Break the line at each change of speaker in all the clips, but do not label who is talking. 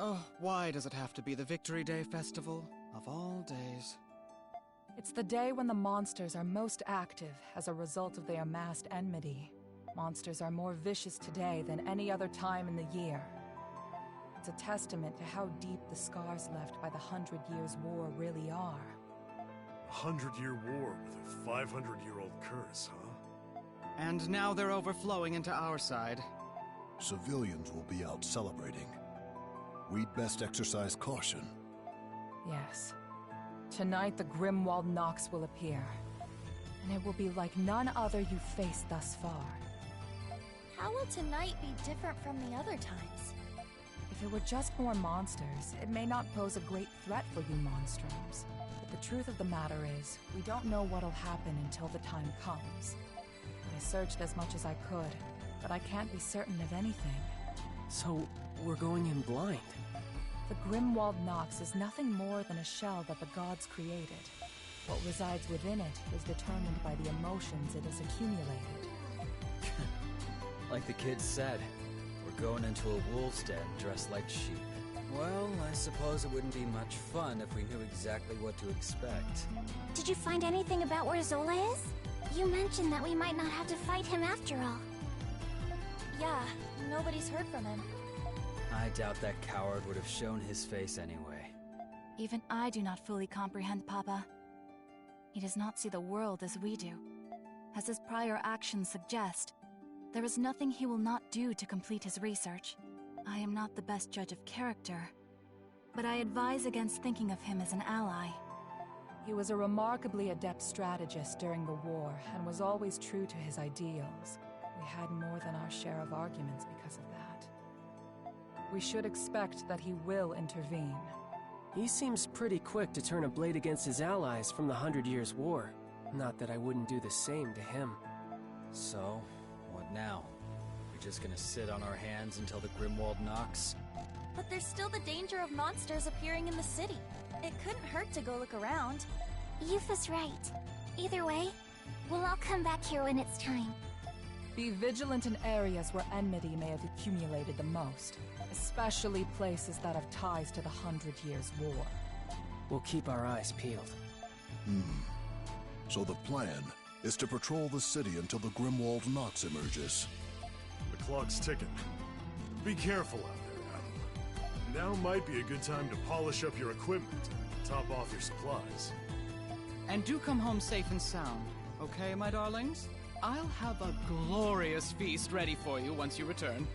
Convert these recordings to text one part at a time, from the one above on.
Oh, why does it have to be the Victory Day festival? Of all days.
It's the day when the monsters are most active as a result of their amassed enmity. Monsters are more vicious today than any other time in the year. It's a testament to how deep the scars left by the 100 Years' War really are.
A 100-year war with a 500-year-old curse, huh?
And now they're overflowing into our side.
Civilians will be out celebrating. We'd best exercise caution.
Yes. Tonight the Grimwald Nox will appear. And it will be like none other you've faced thus far.
How will tonight be different from the other times?
If it were just more monsters, it may not pose a great threat for you monstroms. But the truth of the matter is, we don't know what'll happen until the time comes. I searched as much as I could, but I can't be certain of anything.
So, we're going in blind?
The Grimwald Nox is nothing more than a shell that the gods created. What resides within it is determined by the emotions it has accumulated.
Like the kids said, we're going into a wolf's den dressed like sheep. Well, I suppose it wouldn't be much fun if we knew exactly what to expect.
Did you find anything about where Zola is? You mentioned that we might not have to fight him after all. Yeah, nobody's heard from him.
I doubt that coward would have shown his face anyway.
Even I do not fully comprehend Papa. He does not see the world as we do. As his prior actions suggest, there is nothing he will not do to complete his research. I am not the best judge of character, but I advise against thinking of him as an ally.
He was a remarkably adept strategist during the war and was always true to his ideals. We had more than our share of arguments because of that. We should expect that he will intervene.
He seems pretty quick to turn a blade against his allies from the 100 Years' War. Not that I wouldn't do the same to him.
So, what now? We're just gonna sit on our hands until the Grimwald Nox?
But there's still the danger of monsters appearing in the city. It couldn't hurt to go look around.
Yufa's right. Either way, we'll all come back here when it's time.
Be vigilant in areas where enmity may have accumulated the most, especially places that have ties to the 100 Years' War.
We'll keep our eyes peeled.
So the plan is to patrol the city until the Grimwald Nox emerges.
The clock's ticking. Be careful out there, Adam. Now might be a good time to polish up your equipment and top off your supplies.
And do come home safe and sound, okay, my darlings? I'll have a glorious feast ready for you once you return.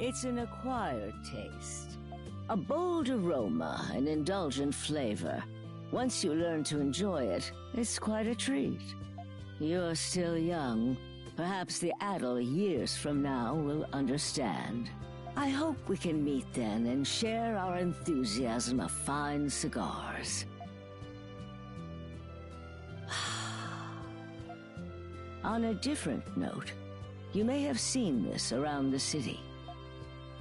It's an acquired taste. A bold aroma, an indulgent flavor. Once you learn to enjoy it, it's quite a treat. You're still young. Perhaps the adult years from now will understand. I hope we can meet then and share our enthusiasm of fine cigars. On a different note, you may have seen this around the city.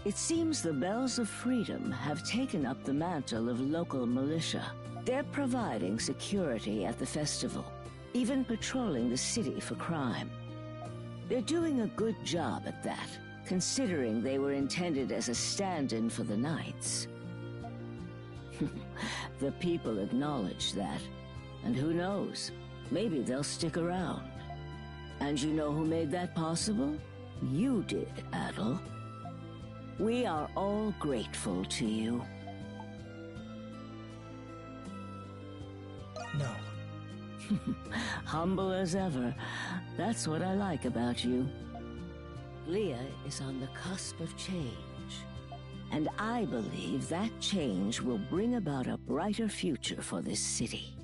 It seems the Bells of Freedom have taken up the mantle of local militia. They're providing security at the festival, even patrolling the city for crime. They're doing a good job at that, considering they were intended as a stand-in for the Knights. The people acknowledge that, and who knows, maybe they'll stick around. And you know who made that possible? You did, Adol. We are all grateful to you.
No.
Humble as ever. That's what I like about you. Leah is on the cusp of change. And I believe that change will bring about a brighter future for this city.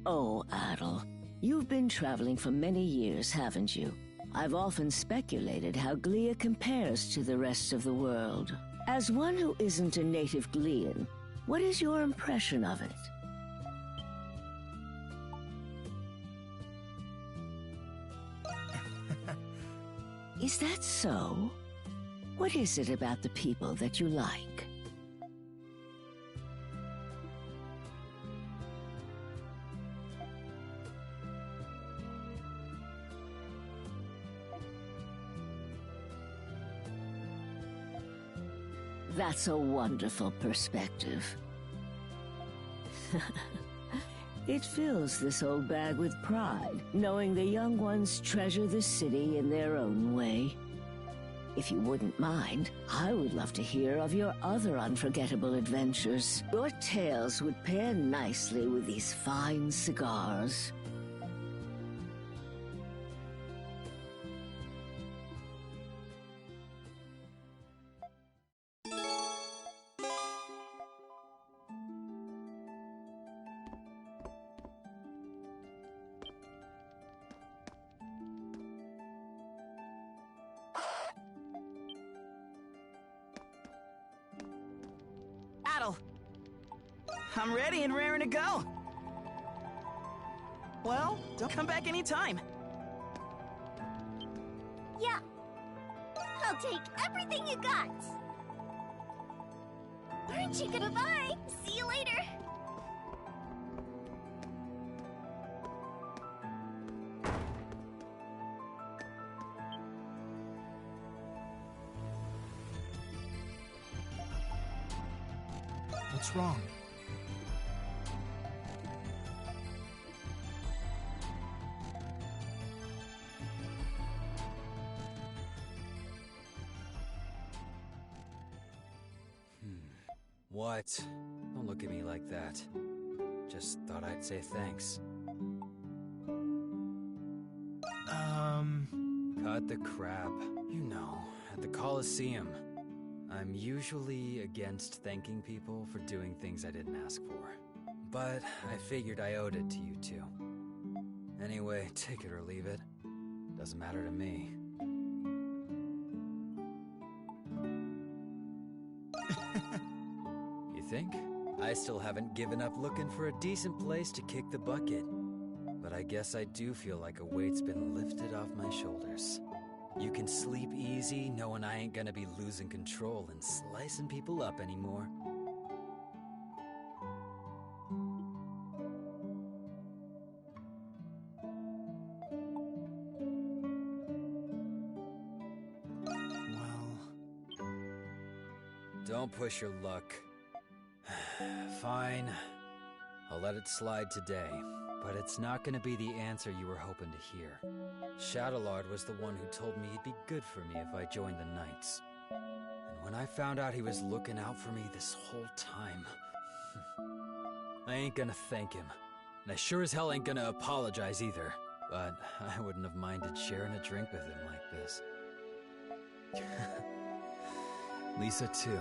Oh, Adel, you've been traveling for many years, haven't you? I've often speculated how Glia compares to the rest of the world. As one who isn't a native Glian, what is your impression of it? Is that so? What is it about the people that you like? That's a wonderful perspective. It fills this old bag with pride, knowing the young ones treasure the city in their own way. If you wouldn't mind, I would love to hear of your other unforgettable adventures. Your tales would pair nicely with these fine cigars.
I'm ready and raring to go. Well, don't come back anytime.
Yeah. I'll take everything you got. Aren't you gonna buy? See you later.
What's wrong?
What? Don't look at me like that. Just thought I'd say thanks. Cut the crap. You know, at the Colosseum. I'm usually against thanking people for doing things I didn't ask for. But I figured I owed it to you two. Anyway, take it or leave it. Doesn't matter to me. You think? I still haven't given up looking for a decent place to kick the bucket. But I guess I do feel like a weight's been lifted off my shoulders. You can sleep easy knowing I ain't gonna be losing control and slicing people up anymore.
Well...
Don't push your luck. Fine. I'll let it slide today, but it's not gonna be the answer you were hoping to hear. Shadowlord was the one who told me he'd be good for me if I joined the Knights. And when I found out he was looking out for me this whole time, I ain't gonna thank him. And I sure as hell ain't gonna apologize either. But I wouldn't have minded sharing a drink with him like this. Lisa too.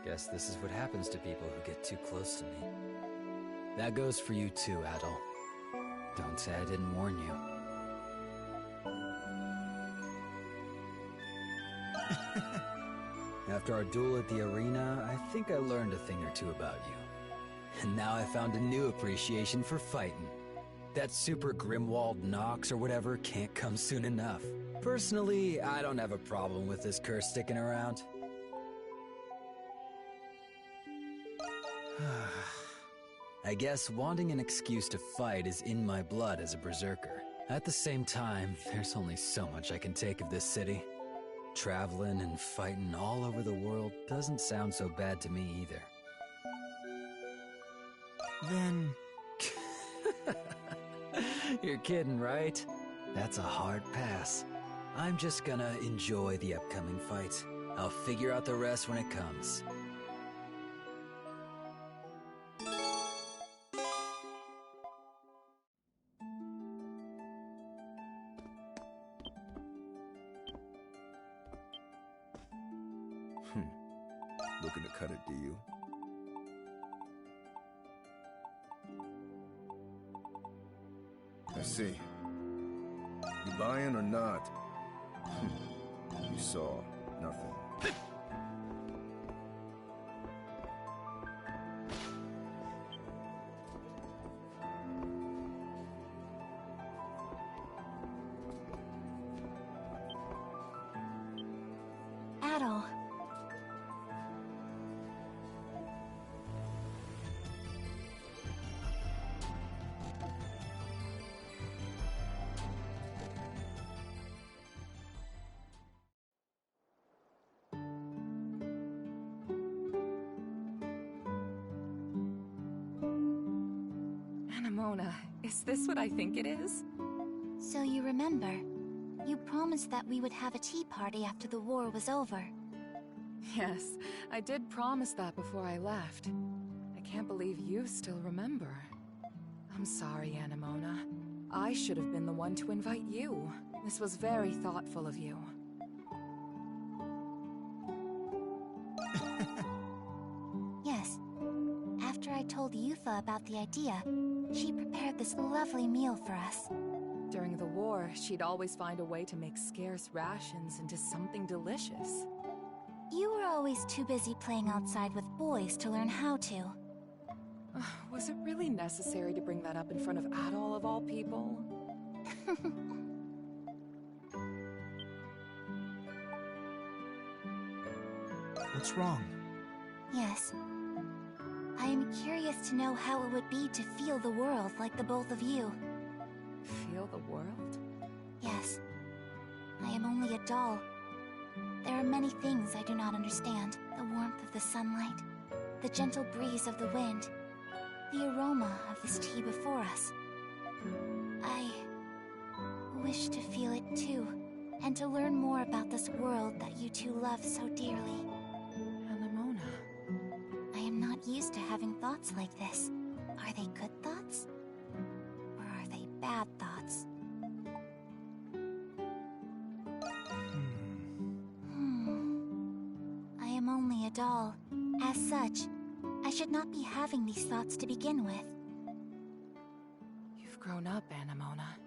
Guess this is what happens to people who get too close to me. That goes for you too, Adel. Don't say I didn't warn you. After our duel at the arena, I think I learned a thing or two about you. And now I found a new appreciation for fighting. That super Grimwald Nox or whatever can't come soon enough. Personally, I don't have a problem with this curse sticking around. I guess wanting an excuse to fight is in my blood as a berserker. At the same time, there's only so much I can take of this city. Traveling and fighting all over the world doesn't sound so bad to me either.
Then...
You're kidding, right? That's a hard pass. I'm just gonna enjoy the upcoming fight. I'll figure out the rest when it comes.
Looking to cut it, do you? I see. You buying or not? You saw nothing.
Adol.
Anemona, is this what I think it is?
So you remember, you promised that we would have a tea party after the war was over.
Yes, I did promise that before I left. I can't believe you still remember. I'm sorry, Anemona. I should have been the one to invite you. This was very thoughtful of you.
Yes. After I told Yutha about the idea, she prepared this lovely meal for us.
During the war, she'd always find a way to make scarce rations into something delicious.
You were always too busy playing outside with boys to learn how to.
Was it really necessary to bring that up in front of Adol of all people?
What's wrong?
Yes. I am curious to know how it would be to feel the world like the both of you.
Feel the world?
Yes. I am only a doll. There are many things I do not understand. The warmth of the sunlight, the gentle breeze of the wind, the aroma of this tea before us. I wish to feel it too, and to learn more about this world that you two love so dearly.
Anemona.
I am not used to having thoughts like this. Are they good thoughts? Or are they bad thoughts? I am only a doll. As such, I should not be having these thoughts to begin with.
You've grown up, Anemona.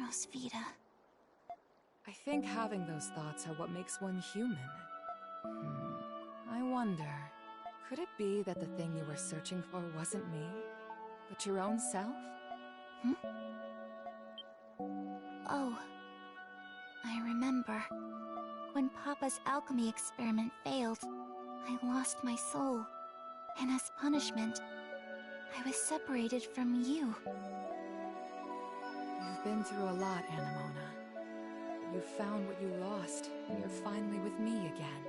Rosvita.
I think having those thoughts are what makes one human. I wonder, could it be that the thing you were searching for wasn't me, but your own self?
Oh, I remember. When Papa's alchemy experiment failed, I lost my soul. And as punishment, I was separated from you.
You've been through a lot, Anemona. You found what you lost, and you're finally with me again.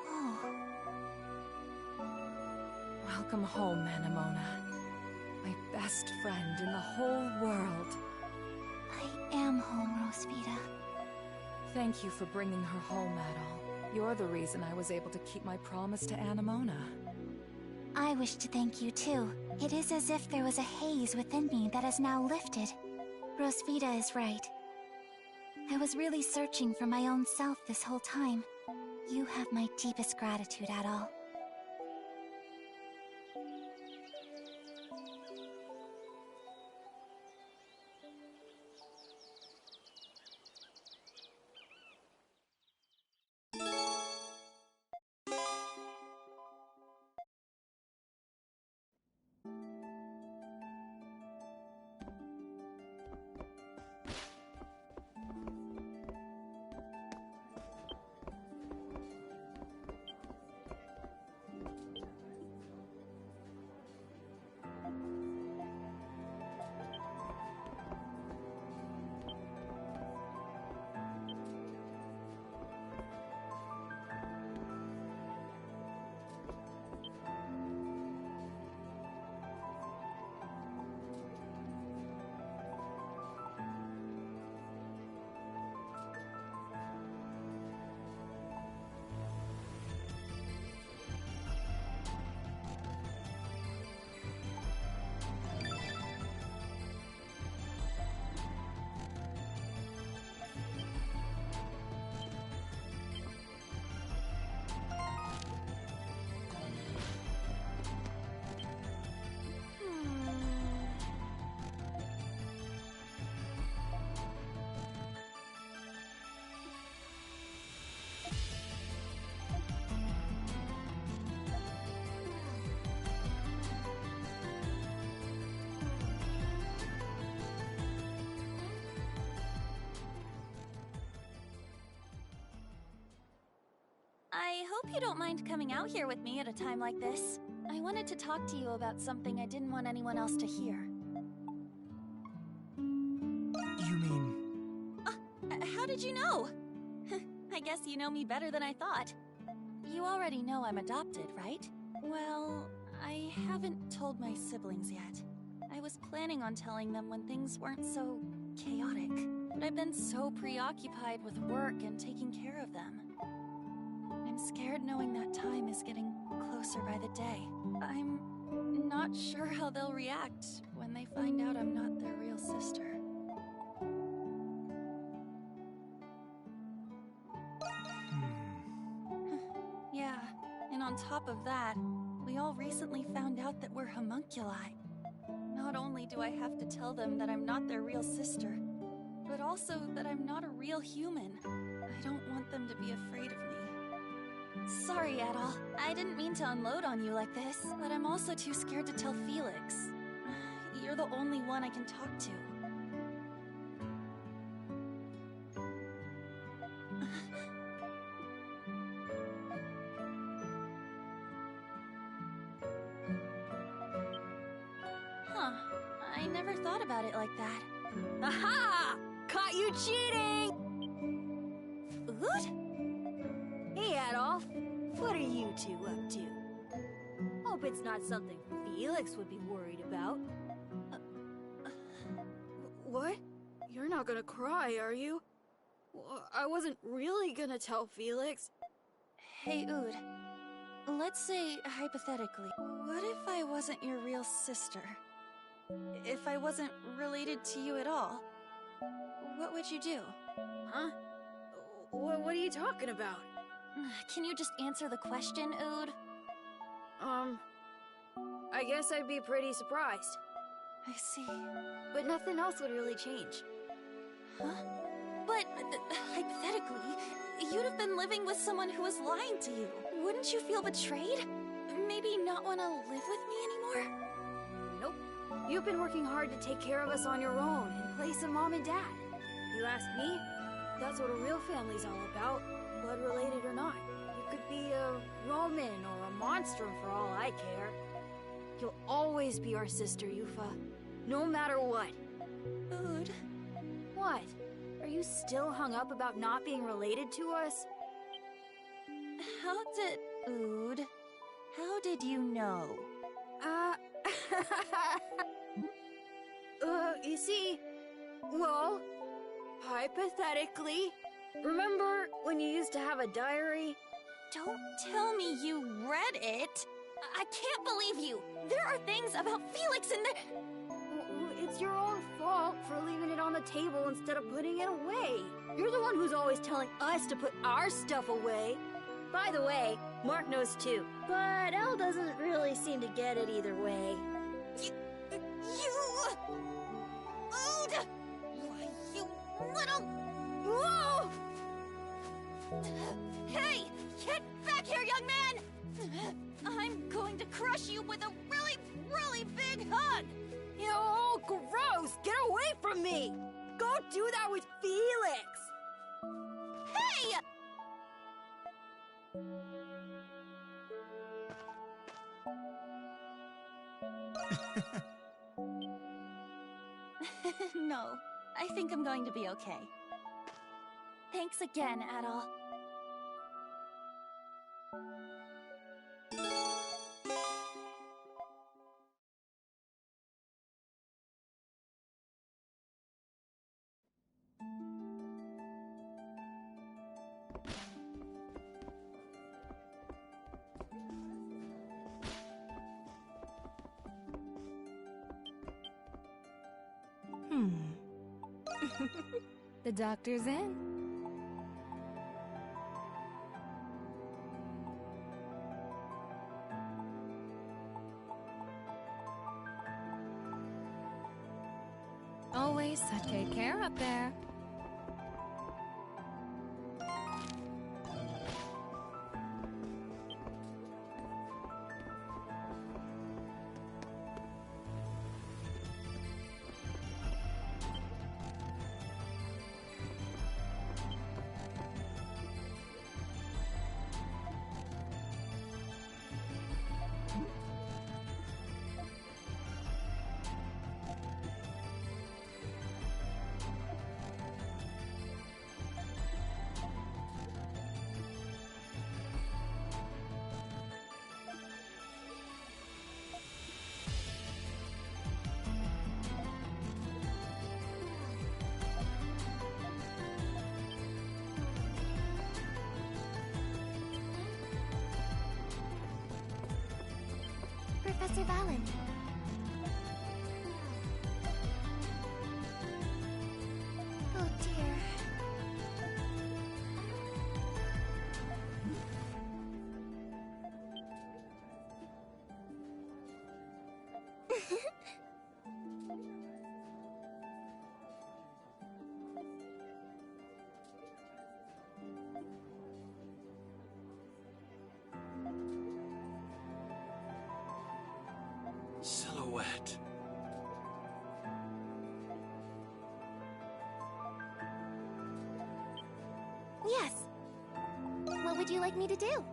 Oh.
Welcome home, Anemona. My best friend in the whole world.
I am home, Rosvita.
Thank you for bringing her home, Adol. You're the reason I was able to keep my promise to Anemona.
I wish to thank you too. It is as if there was a haze within me that has now lifted. Rosvita is right. I was really searching for my own self this whole time. You have my deepest gratitude, Adol.
hope you don't mind coming out here with me at a time like this. I wanted to talk to you about something I didn't want anyone else to hear.
You mean...
How did you know? I guess you know me better than I thought. You already know I'm adopted, right? Well, I haven't told my siblings yet. I was planning on telling them when things weren't so chaotic, but I've been so preoccupied with work and taking care of them. I'm scared knowing that time is getting closer by the day. I'm not sure how they'll react when they find out I'm not their real sister. Yeah, and on top of that, we all recently found out that we're homunculi. Not only do I have to tell them that I'm not their real sister, but also that I'm not a real human. I don't want them to be afraid of me. Sorry, Adol. I didn't mean to unload on you like this, but I'm also too scared to tell Felix. You're the only one I can talk to. Huh. I never thought about it like that.
Aha! Caught you cheating!
Ood?
Hey, Adolf. What are you two up to? Hope it's not something Felix would be worried about.
What? You're not gonna cry, are you? I wasn't really gonna tell Felix.
Hey, Ood. Let's say, hypothetically, what if I wasn't your real sister? If I wasn't related to you at all, what would you do?
Huh? What are you talking about?
Can you just answer the question, Ood?
I guess I'd be pretty surprised.
I see.
But nothing else would really change.
Huh? But, hypothetically, you'd have been living with someone who was lying to you. Wouldn't you feel betrayed? Maybe not want to live with me anymore?
Nope. You've been working hard to take care of us on your own, in place of Mom and Dad. You ask me, that's what a real family's all about, blood-related or not. You could be a Roman or a monster for all I care. You'll always be our sister, Yuffie. No matter what.
Ood.
What? Are you still hung up about not being related to us?
Ood, how did you know?
You see, well, hypothetically, remember when you used to have a diary?
Don't tell me you read it! I can't believe you! There are things about Felix in there!
It's your own fault for leaving it on the table instead of putting it away. You're the one who's always telling us to put our stuff away. By the way, Mark knows too, but Elle doesn't really seem to get it either way.
You... Ood! You little...
Whoa!
Hey! Get back here, young man! I'm going to crush you with a really, really big hug!
Oh, gross! Get away from me! Go do that with Felix!
Hey! No, I think I'm going to be okay. Thanks again, Adol.
The doctor's in. Always take care up there.
Professor Valen. Oh dear.
Silhouette.
Yes. What would you like me to do?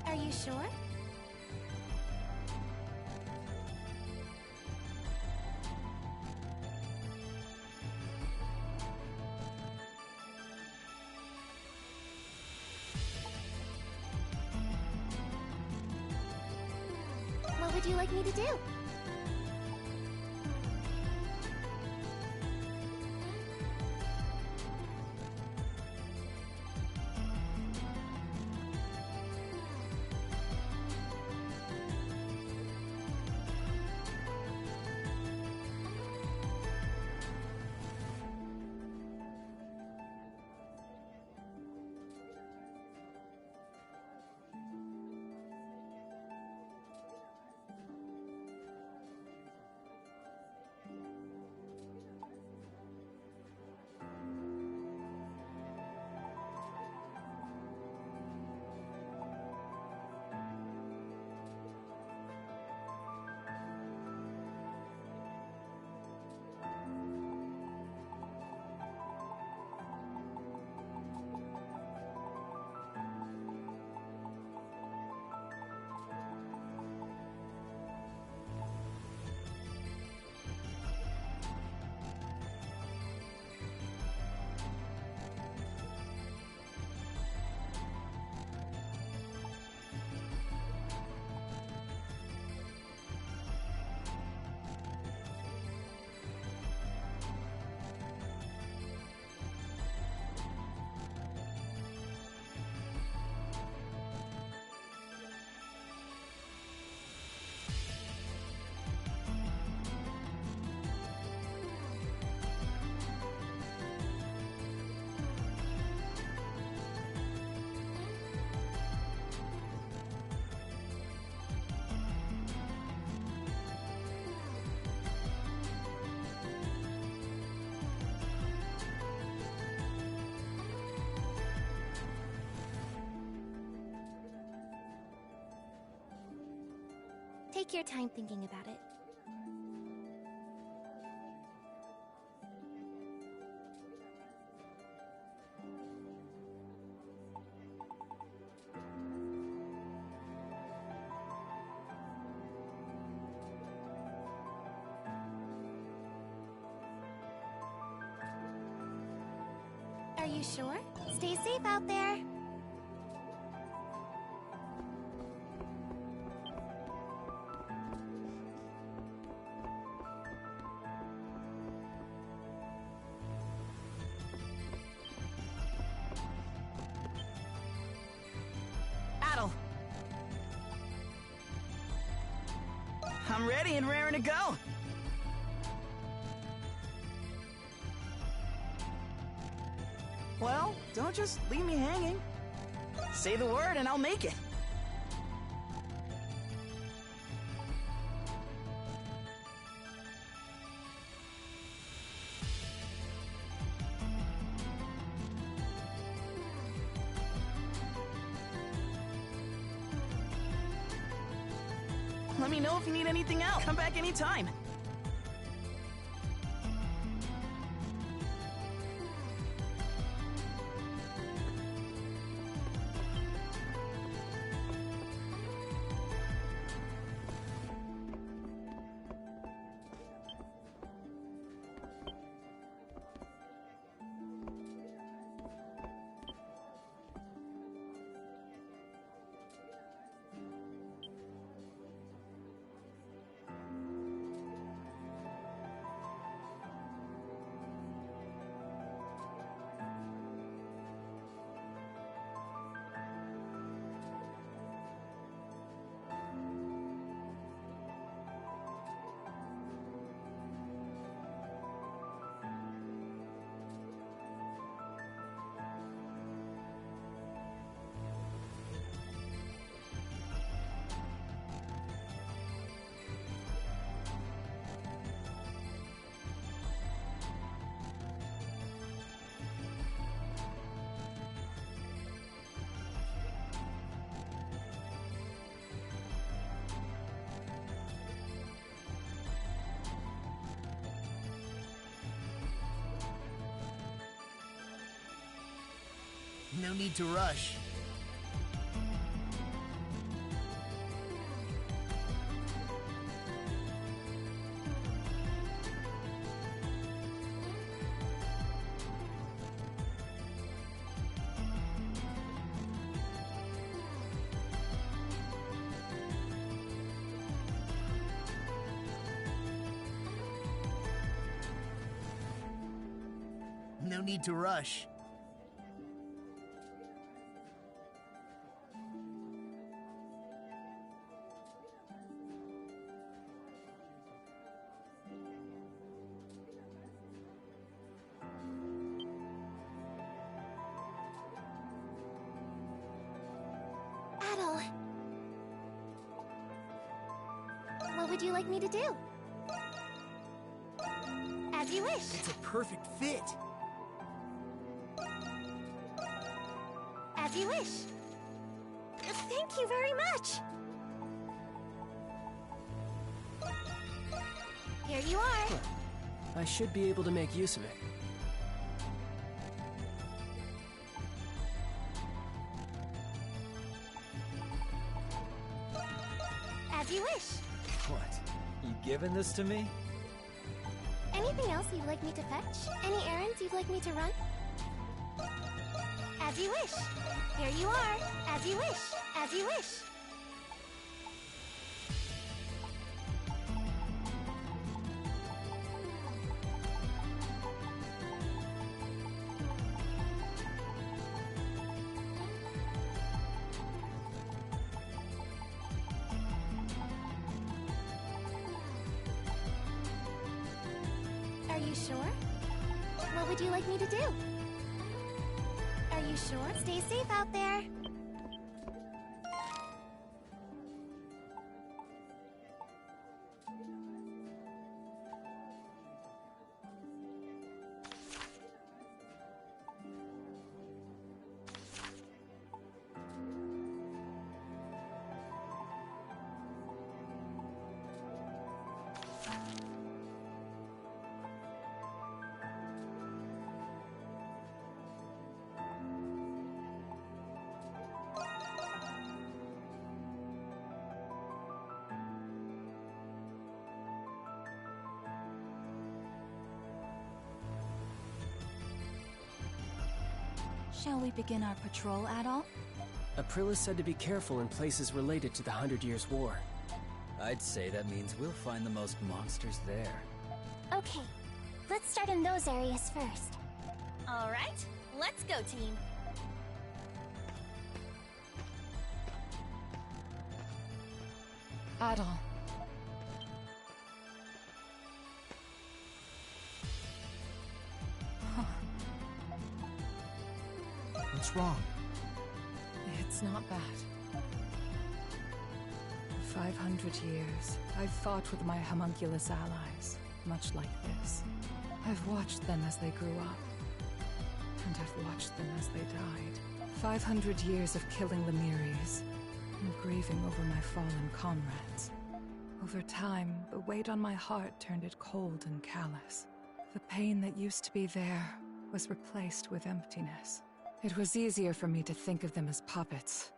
Are you sure? What would you like me to do? Take your time thinking about it. Are you sure? Stay safe out there.
I'm ready and raring to go. Well, don't just leave me hanging. Say the word and I'll make it. Let me know if you need anything else. Come back anytime.
No need to rush. No need to rush.
Adol. What would you like me to do? As you wish.
It's a perfect fit.
As you wish. Thank you very much. Here you are.
I should be able to make use of it.
As you wish.
What? You giving this to me?
Anything else you'd like me to fetch? Any errands you'd like me to run? As you wish. Here you are. As you wish. As you wish. Are you sure? What would you like me to do? Are you sure? Stay safe out there.
Shall we begin our patrol, Adol?
Aprilis said to be careful in places related to the 100 Years' War.
I'd say that means we'll find the most monsters there.
Okay, let's start in those areas first. All right, let's go, team.
Adol.
What's wrong?
It's not bad. For 500 years, I've fought with my homunculus allies, much like this. I've watched them as they grew up, and I've watched them as they died. 500 years of killing Lemires, and grieving over my fallen comrades. Over time, the weight on my heart turned it cold and callous. The pain that used to be there was replaced with emptiness. It was easier for me to think of them as puppets,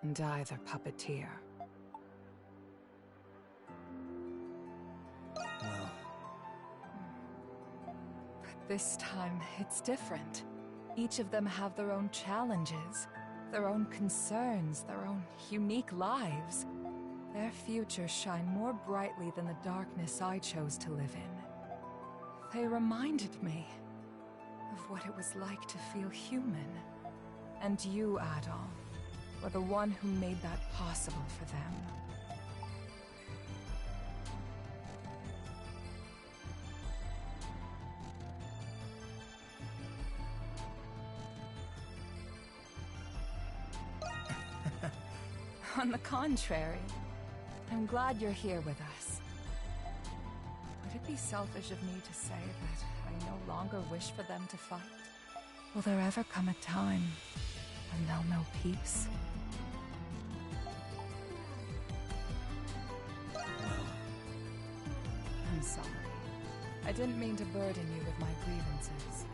and I their puppeteer.
Well...
But this time, it's different. Each of them have their own challenges, their own concerns, their own unique lives. Their futures shine more brightly than the darkness I chose to live in. They reminded me of what it was like to feel human. And you, Adol, were the one who made that possible for them. On the contrary, I'm glad you're here with us. Would it be selfish of me to say that I no longer wish for them to fight? Will there ever come a time when they'll know peace? I'm sorry. I didn't mean to burden you with my grievances.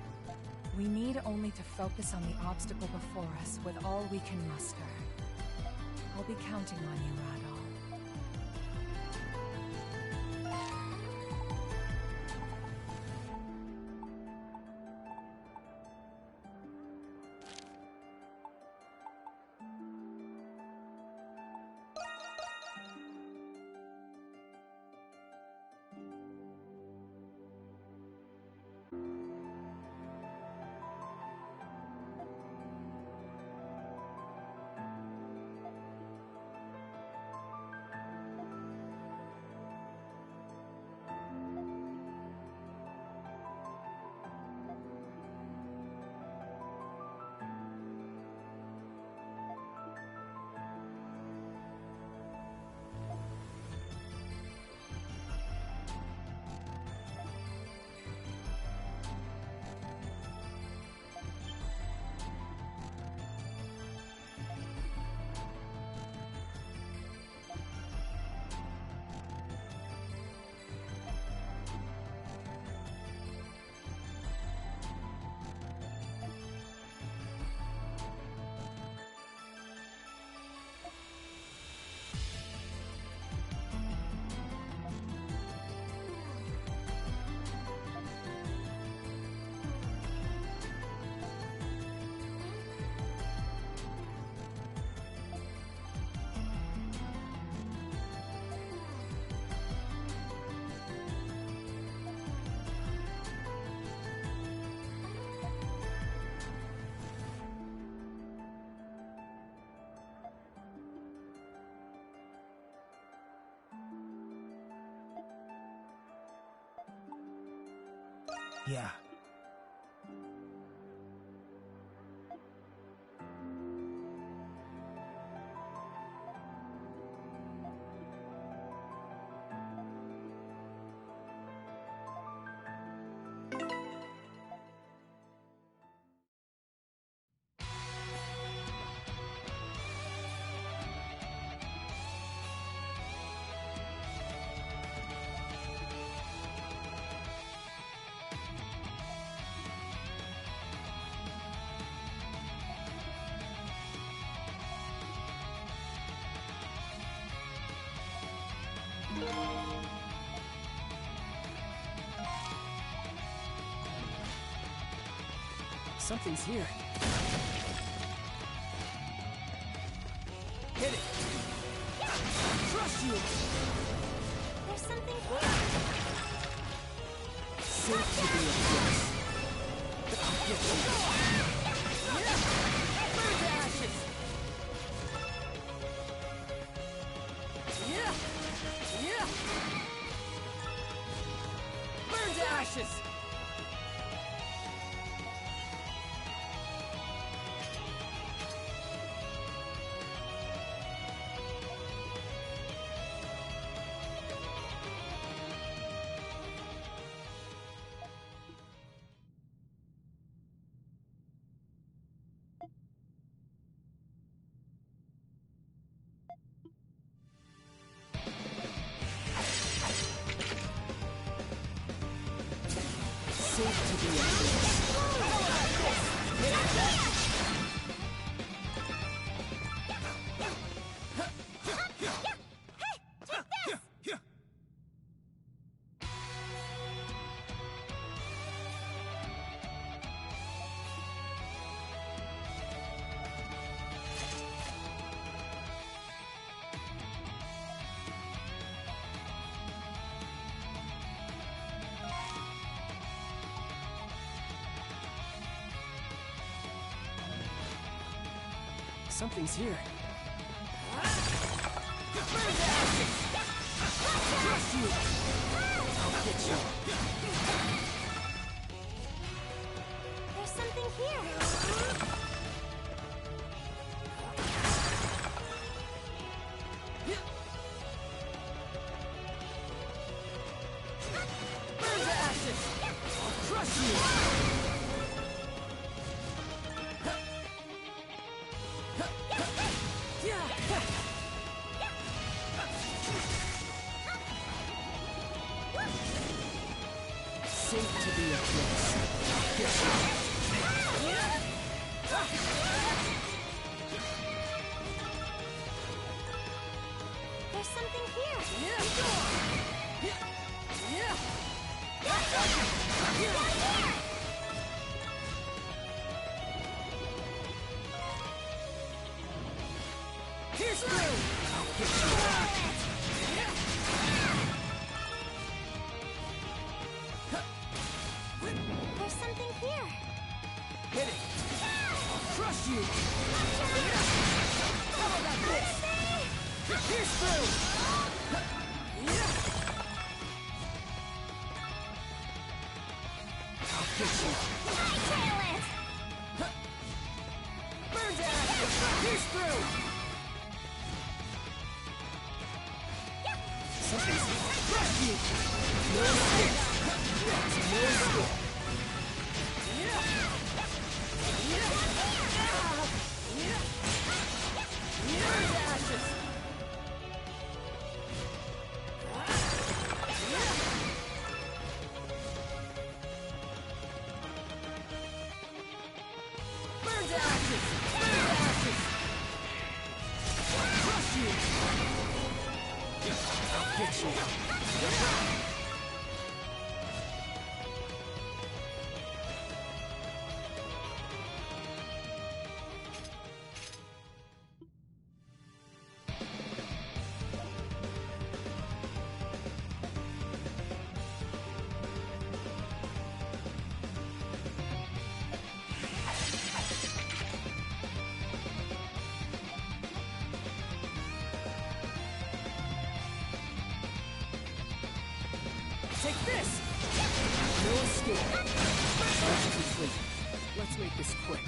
We need only to focus on the obstacle before us with all we can muster. I'll be counting on you, Radal.
Yeah.
Something's here. Hit it! Trust you!
There's something here.
Safe to be a place. I'll get you. Yeah! Burn to ashes! Yeah! Yeah! Burn to ashes! Safe to be a Something's here. Trust you! I'll get you.
There's something here.
Burn to ashes! I'll crush you! Safe to be a place. I'll get you.
There's something here.
Here's through!
There's something here.
Hit it! I'll crush you! How about this? Here's through! I'll get you!
Hightail it!
Burn to ashes! Here's through! Something's crush you! No escape! No escape! Take this! No escape. Charge complete. Let's make this quick.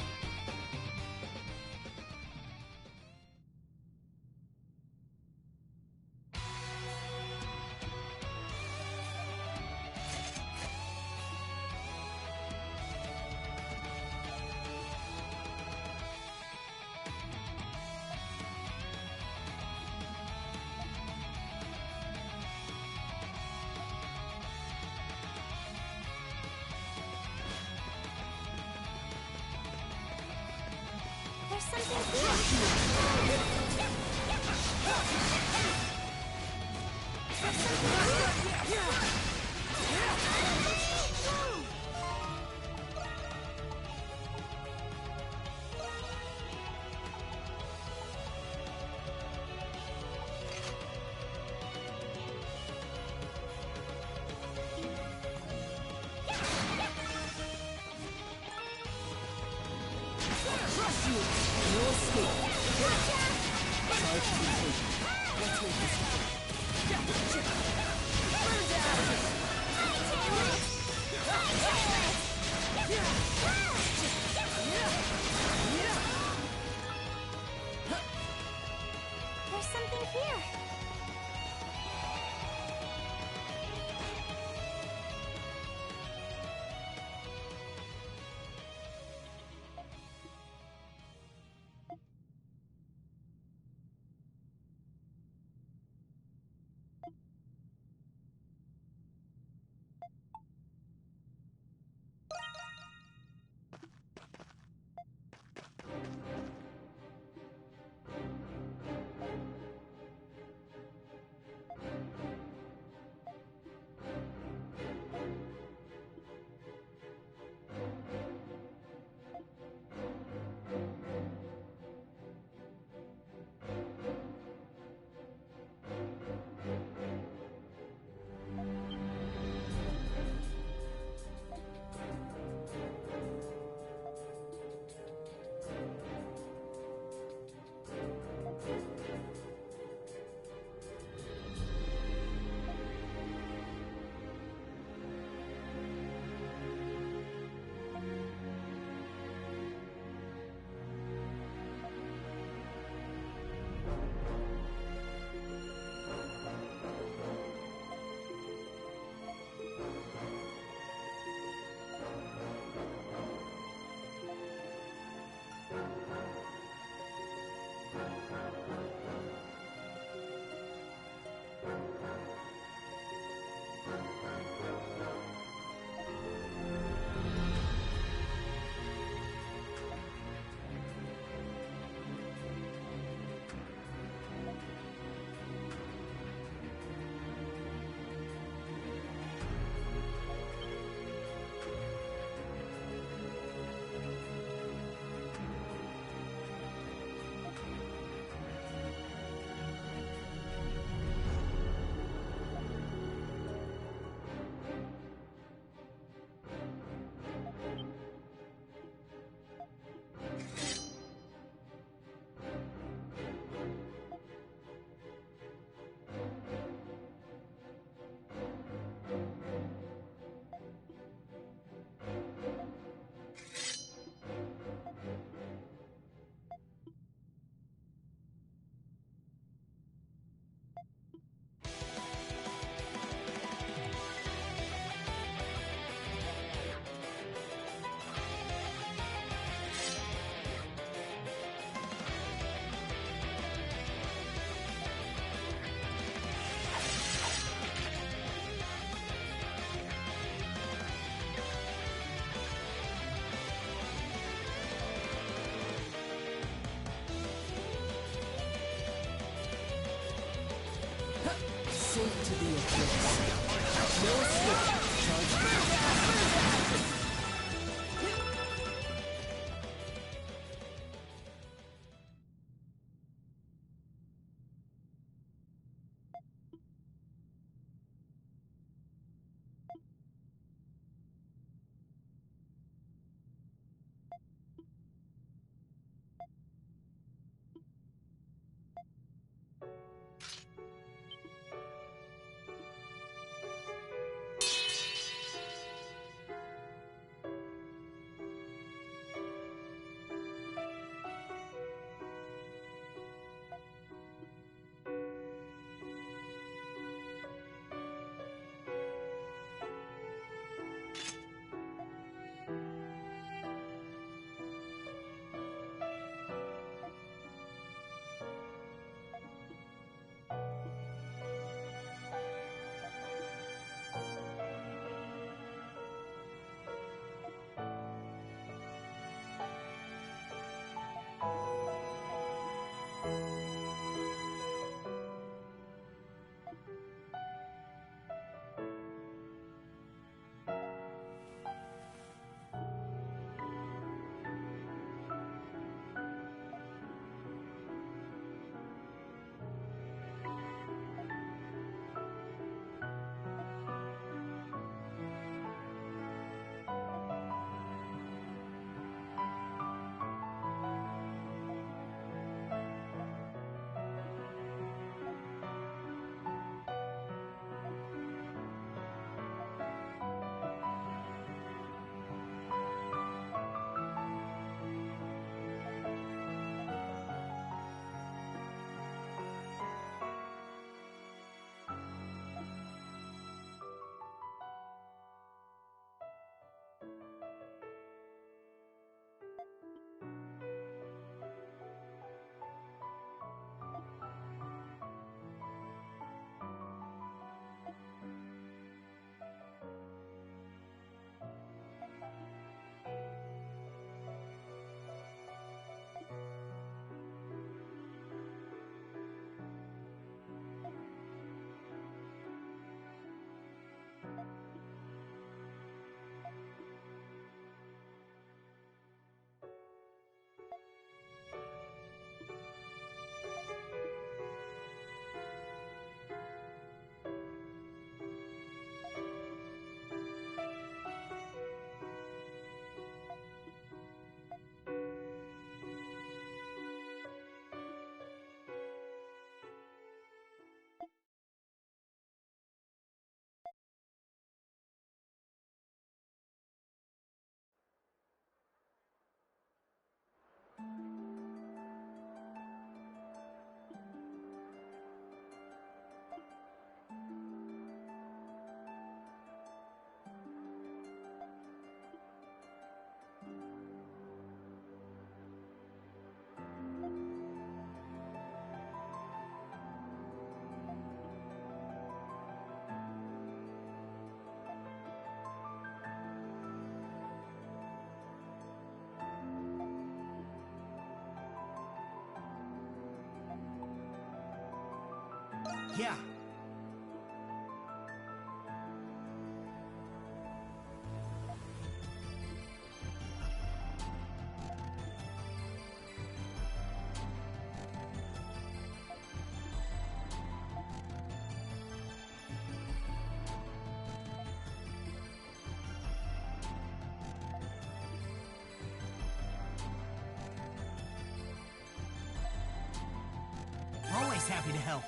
There's something here.
Crush you! No escape! Charge complete. Let's make this quick. Burn to ashes!
There's something here.
Yeah. Always happy to help.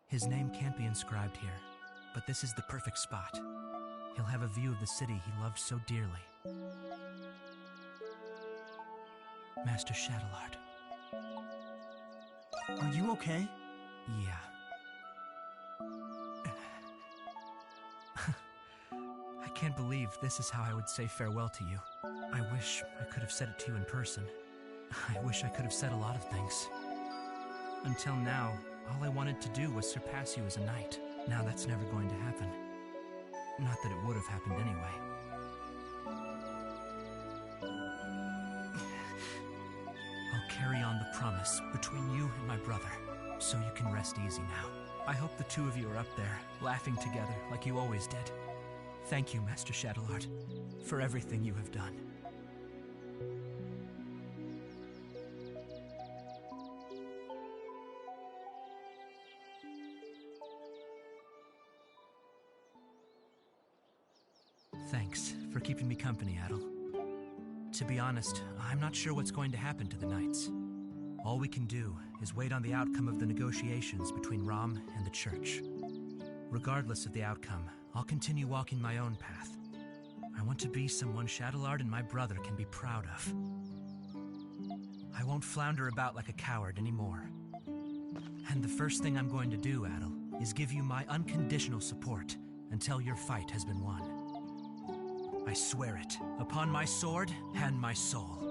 His name can't be inscribed here, but this is the perfect spot. He'll have a view of the city he loved so dearly. Master Shadowlard.
Are you okay?
Yeah. I can't believe this is how I would say farewell to you. I wish I could have said it to you in person. I wish I could have said a lot of things. Until now, all I wanted to do was surpass you as a knight. Now that's never going to happen. Not that it would have happened anyway. I'll carry on the promise between you and my brother, so you can rest easy now. I hope the two of you are up there, laughing together like you always did. Thank you, Master Shadowlard, for everything you have done. Thanks for keeping me company, Adel. To be honest, I'm not sure what's going to happen to the Knights. All we can do is wait on the outcome of the negotiations between Rom and the Church. Regardless of the outcome, I'll continue walking my own path. I want to be someone Shadowlard and my brother can be proud of. I won't flounder about like a coward anymore. And the first thing I'm going to do, Adel, is give you my unconditional support until your fight has been won. I swear it, upon my sword and my soul.